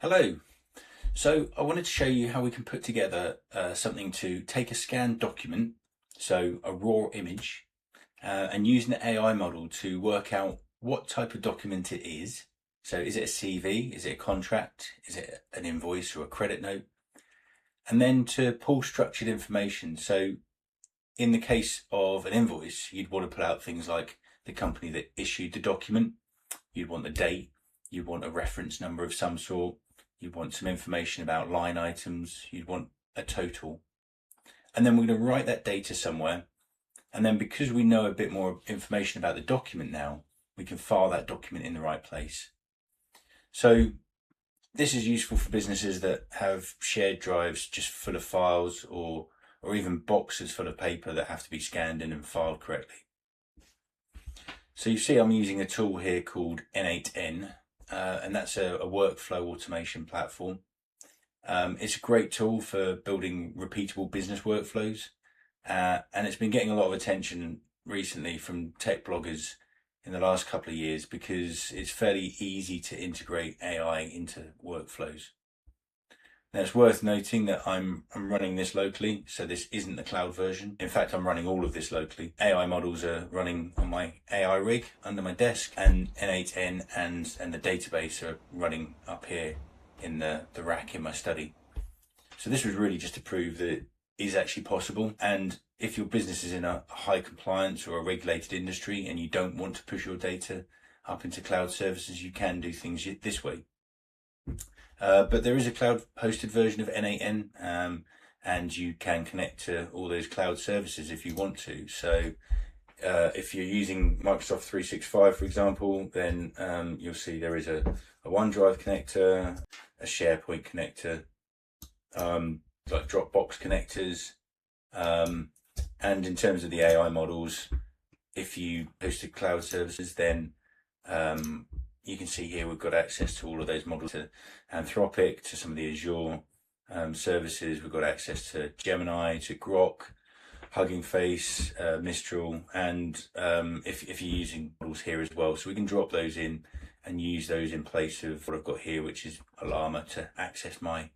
Hello. So I wanted to show you how we can put together something to take a scanned document, so a raw image, and use an AI model to work out what type of document it is. So is it a CV? Is it a contract? Is it an invoice or a credit note? And then to pull structured information. So in the case of an invoice, you'd want to put out things like the company that issued the document. You'd want the date. You'd want a reference number of some sort. You'd want some information about line items. You'd want a total. And then we're going to write that data somewhere. And then because we know a bit more information about the document now, we can file that document in the right place. So this is useful for businesses that have shared drives just full of files or even boxes full of paper that have to be scanned in and filed correctly. So you see I'm using a tool here called n8n, and that's a workflow automation platform. It's a great tool for building repeatable business workflows, and it's been getting a lot of attention recently from tech bloggers in the last couple of years because it's fairly easy to integrate AI into workflows. Now it's worth noting that I'm running this locally, so this isn't the cloud version. In fact, I'm running all of this locally. AI models are running on my AI rig under my desk, and n8n and the database are running up here in the rack in my study. So this was really just to prove that it is actually possible. And if your business is in a high compliance or a regulated industry and you don't want to push your data up into cloud services, you can do things this way. But there is a cloud hosted version of n8n, and you can connect to all those cloud services if you want to. So if you're using Microsoft 365, for example, then you'll see there is a OneDrive connector, a SharePoint connector, like Dropbox connectors. And in terms of the AI models, if you hosted cloud services, then you can see here we've got access to all of those models, to Anthropic, to some of the Azure services. We've got access to Gemini, to Grok, Hugging Face, Mistral, and if you're using models here as well. So we can drop those in and use those in place of what I've got here, which is Ollama, to access my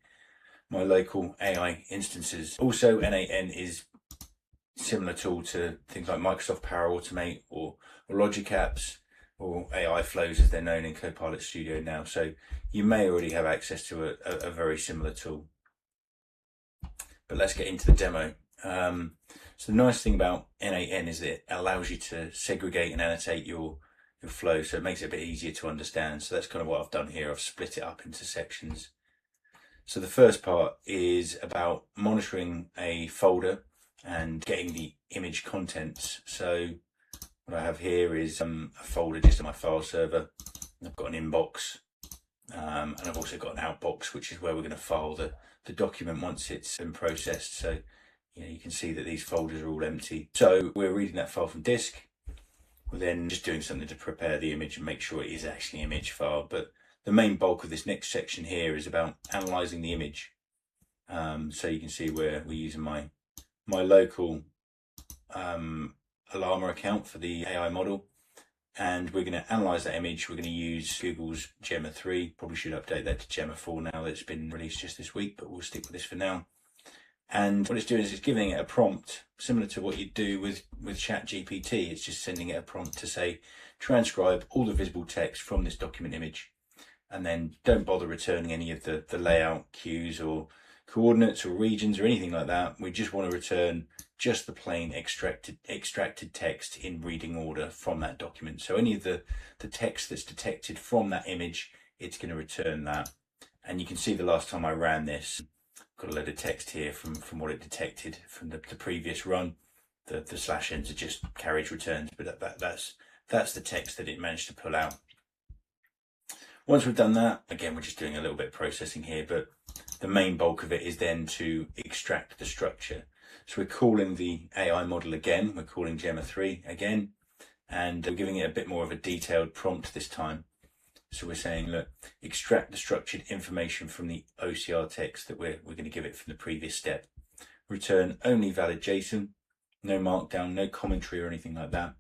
local AI instances. Also, n8n is similar tool to things like Microsoft Power Automate or Logic Apps, or AI flows as they're known in Copilot Studio now. So you may already have access to a very similar tool. But let's get into the demo. So the nice thing about n8n is that it allows you to segregate and annotate your flow, so it makes it a bit easier to understand. So that's kind of what I've done here. I've split it up into sections. So the first part is about monitoring a folder and getting the image contents. So what I have here is a folder just on my file server. I've got an inbox, and I've also got an outbox, which is where we're going to file the document once it's been processed. So you can see that these folders are all empty. So we're reading that file from disk. We're then just doing something to prepare the image and make sure it is actually an image file. But the main bulk of this next section here is about analyzing the image. So you can see where we're using my local Ollama account for the AI model, and we're going to analyze that image. We're going to use Google's Gemma 3. Probably should update that to Gemma 4 now that it's been released just this week, but we'll stick with this for now. And what it's doing is it's giving it a prompt similar to what you do with ChatGPT. It's just sending it a prompt to say, transcribe all the visible text from this document image, and then don't bother returning any of the layout cues or coordinates or regions or anything like that. We just want to return just the plain extracted text in reading order from that document. So any of the text that's detected from that image, it's going to return that. And you can see the last time I ran this, got a load of text here from what it detected from the previous run. The /n's are just carriage returns, but that's the text that it managed to pull out. Once we've done that, again, we're just doing a little bit of processing here, but the main bulk of it is then to extract the structure. So we're calling the AI model again, we're calling Gemma 3 again, and we're giving it a bit more of a detailed prompt this time. So we're saying, look, extract the structured information from the OCR text that we're going to give it from the previous step. Return only valid JSON, no markdown, no commentary or anything like that.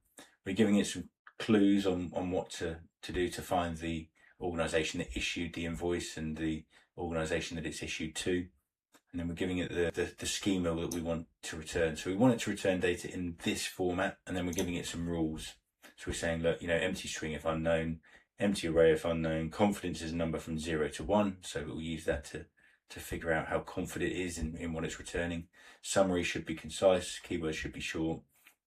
We're giving it some clues on what to do to find the organisation that issued the invoice and the organisation that it's issued to. And then we're giving it the schema that we want to return. So we want it to return data in this format, and then we're giving it some rules. So we're saying, look, empty string if unknown, empty array if unknown, confidence is a number from 0 to 1. So we'll use that to figure out how confident it is in what it's returning. Summary should be concise, keywords should be short.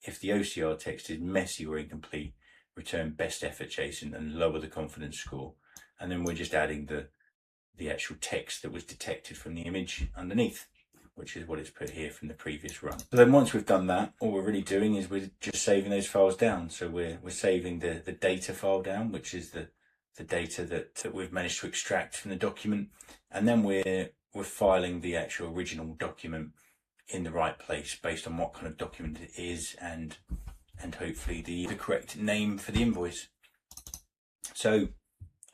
If the OCR text is messy or incomplete, return best effort JSON and lower the confidence score. And then we're just adding the actual text that was detected from the image underneath, which is what it's put here from the previous run. So then once we've done that, all we're really doing is we're just saving those files down. So we're saving the data file down, which is the data that we've managed to extract from the document. And then we're filing the actual original document in the right place based on what kind of document it is and hopefully the correct name for the invoice. So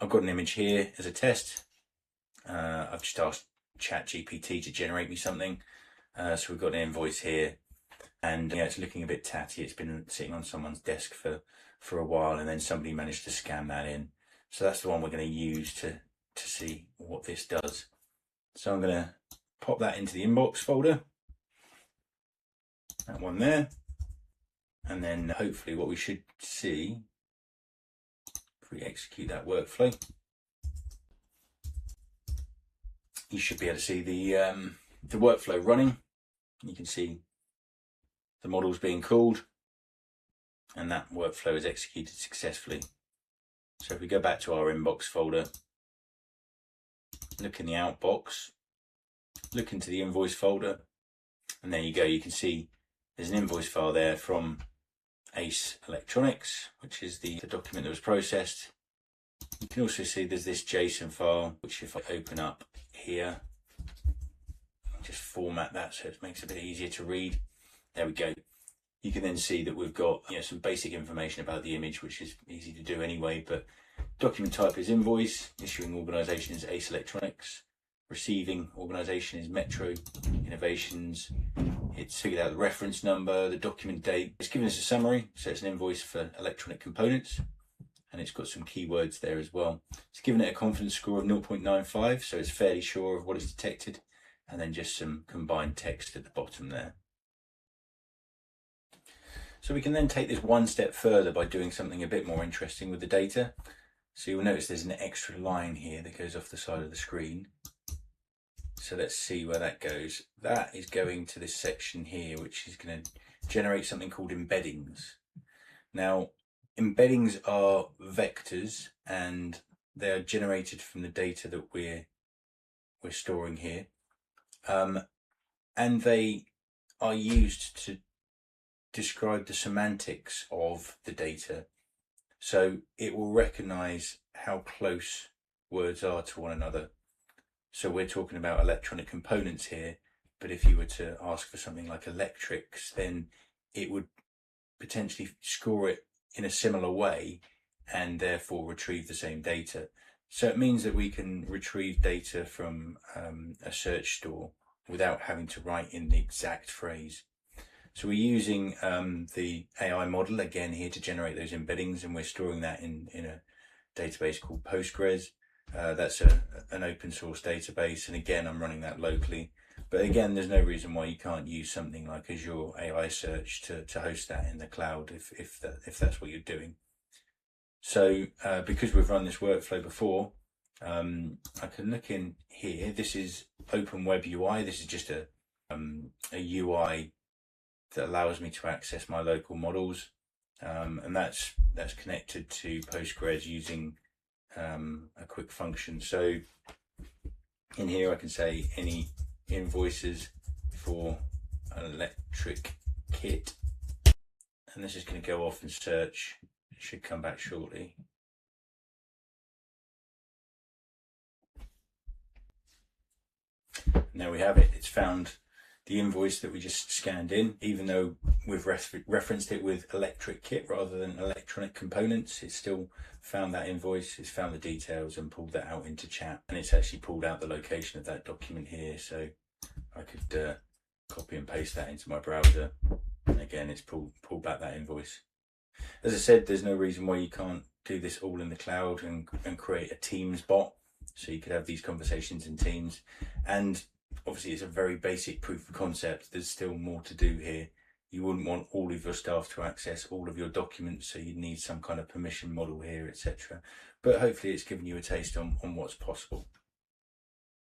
I've got an image here as a test. I've just asked ChatGPT to generate me something. So we've got an invoice here, and it's looking a bit tatty. It's been sitting on someone's desk for a while, and then somebody managed to scan that in. So that's the one we're going to use to see what this does. So I'm going to pop that into the inbox folder, that one there, and then hopefully what we should see if we execute that workflow, you should be able to see the workflow running. You can see the models being called, and that workflow is executed successfully. So if we go back to our inbox folder, look in the outbox, look into the invoice folder, and there you go. You can see there's an invoice file there from Ace Electronics, which is the document that was processed. You can also see there's this JSON file, which if I open up here, just format that so it makes it a bit easier to read. There we go. You can then see that we've got some basic information about the image, which is easy to do anyway, but document type is invoice, issuing organisation is Ace Electronics, receiving organisation is Metro Innovations. It's figured out the reference number, the document date. It's given us a summary, so it's an invoice for electronic components, and it's got some keywords there as well. It's given it a confidence score of 0.95, so it's fairly sure of what is detected, and then just some combined text at the bottom there. So we can then take this one step further by doing something a bit more interesting with the data. So you'll notice there's an extra line here that goes off the side of the screen. So let's see where that goes. That is going to this section here, which is going to generate something called embeddings. Now, embeddings are vectors, and they are generated from the data that we're storing here. And they are used to describe the semantics of the data. So it will recognize how close words are to one another. So we're talking about electronic components here, but if you were to ask for something like electrics, then it would potentially score it in a similar way and therefore retrieve the same data. So it means that we can retrieve data from a search store without having to write in the exact phrase. So we're using the AI model again here to generate those embeddings, and we're storing that in a database called Postgres. That's an open source database, and again I'm running that locally. But again, there's no reason why you can't use something like Azure AI Search to host that in the cloud if that's what you're doing. So because we've run this workflow before, I can look in here. This is Open WebUI. This is just a UI that allows me to access my local models, and that's connected to Postgres using a quick function. So in here I can say any invoices for an electric kit, and this is going to go off and search. It should come back shortly. And there we have it. It's found the invoice that we just scanned in. Even though we've referenced it with electric kit rather than electronic components, it's still found that invoice, it's found the details and pulled that out into chat, and it's actually pulled out the location of that document here. So I could copy and paste that into my browser, and again it's pulled back that invoice. As I said, there's no reason why you can't do this all in the cloud and create a Teams bot, so you could have these conversations in Teams. And obviously it's a very basic proof of concept. There's still more to do here. You wouldn't want all of your staff to access all of your documents, so you'd need some kind of permission model here, etc. But hopefully it's given you a taste on what's possible.